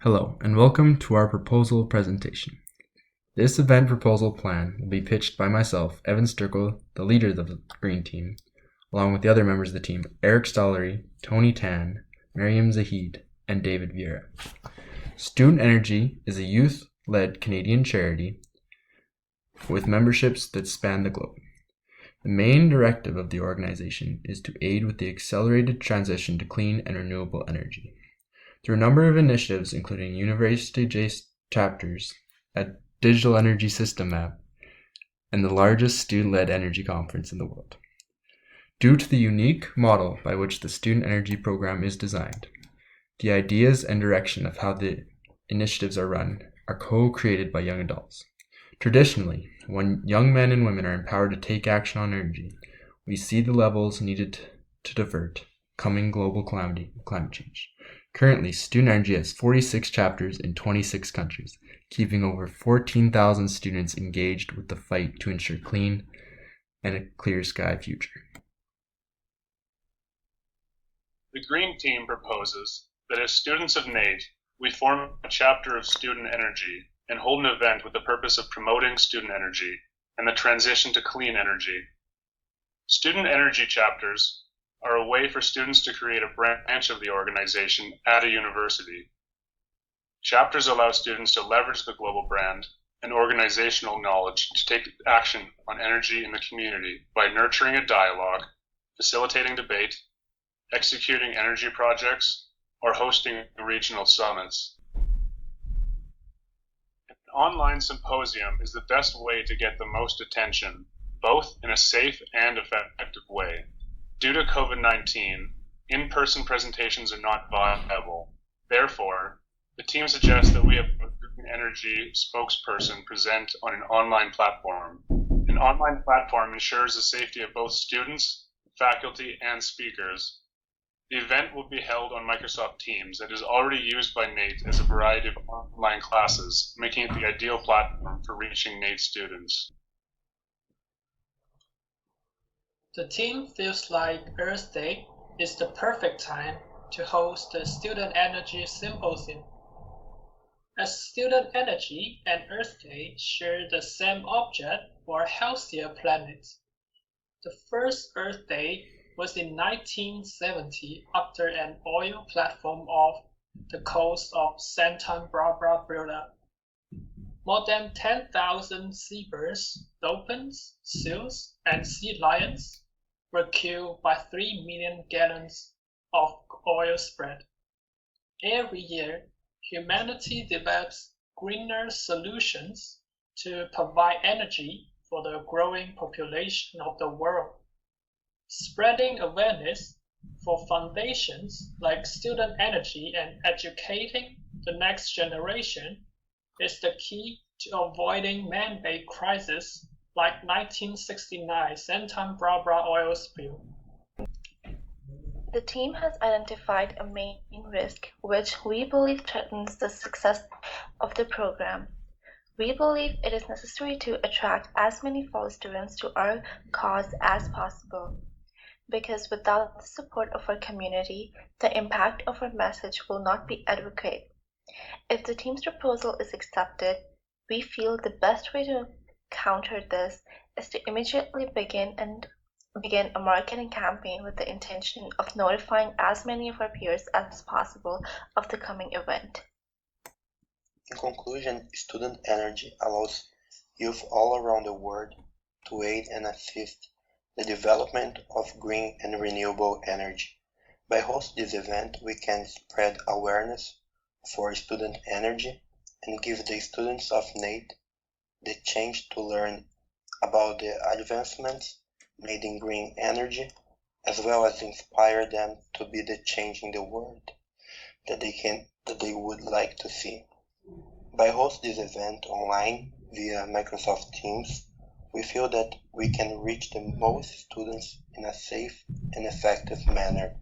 Hello, and welcome to our proposal presentation. This event proposal plan will be pitched by myself, Evan Sturkle, the leader of the Green Team, along with the other members of the team, Eric Stollery, Tony Tan, Mariam Zahid, and David Vieira. Student Energy is a youth-led Canadian charity with memberships that span the globe. The main directive of the organization is to aid with the accelerated transition to clean and renewable energy. Through a number of initiatives, including university-based chapters, a digital energy system map, and the largest student-led energy conference in the world. Due to the unique model by which the Student Energy Program is designed, the ideas and direction of how the initiatives are run are co-created by young adults. Traditionally, when young men and women are empowered to take action on energy, we see the levels needed to divert coming global climate change. Currently, Student Energy has 46 chapters in 26 countries, keeping over 14,000 students engaged with the fight to ensure clean and a clear sky future. The Green Team proposes that as students of NATE, we form a chapter of Student Energy and hold an event with the purpose of promoting student energy and the transition to clean energy. Student Energy chapters are a way for students to create a branch of the organization at a university. Chapters allow students to leverage the global brand and organizational knowledge to take action on energy in the community by nurturing a dialogue, facilitating debate, executing energy projects, or hosting regional summits. An online symposium is the best way to get the most attention, both in a safe and effective way. Due to COVID-19, in-person presentations are not viable. Therefore, the team suggests that we have a Green Energy spokesperson present on an online platform. An online platform ensures the safety of both students, faculty, and speakers. The event will be held on Microsoft Teams that is already used by NATE as a variety of online classes, making it the ideal platform for reaching NATE students. The team feels like Earth Day is the perfect time to host the Student Energy Symposium. As Student Energy and Earth Day share the same object for a healthier planet. The first Earth Day was in 1970 after an oil platform off the coast of Santa Barbara blew up. More than 10,000 seabirds, dolphins, seals, and sea lions were killed by 3 million gallons of oil spread. Every year, humanity develops greener solutions to provide energy for the growing population of the world. Spreading awareness for foundations like Student Energy and educating the next generation is the key to avoiding man-made crises like 1969 Santa Barbara oil spill. The team has identified a main risk which we believe threatens the success of the program. We believe it is necessary to attract as many fellow students to our cause as possible, because without the support of our community, the impact of our message will not be adequate. If the team's proposal is accepted, we feel the best way to counter this is to immediately begin a marketing campaign with the intention of notifying as many of our peers as possible of the coming event. In conclusion, Student Energy allows youth all around the world to aid and assist the development of green and renewable energy. By hosting this event, we can spread awareness for student energy and give the students of NATE the chance to learn about the advancements made in green energy, as well as inspire them to be the change in the world that they would like to see. By hosting this event online via Microsoft Teams, we feel that we can reach the most students in a safe and effective manner.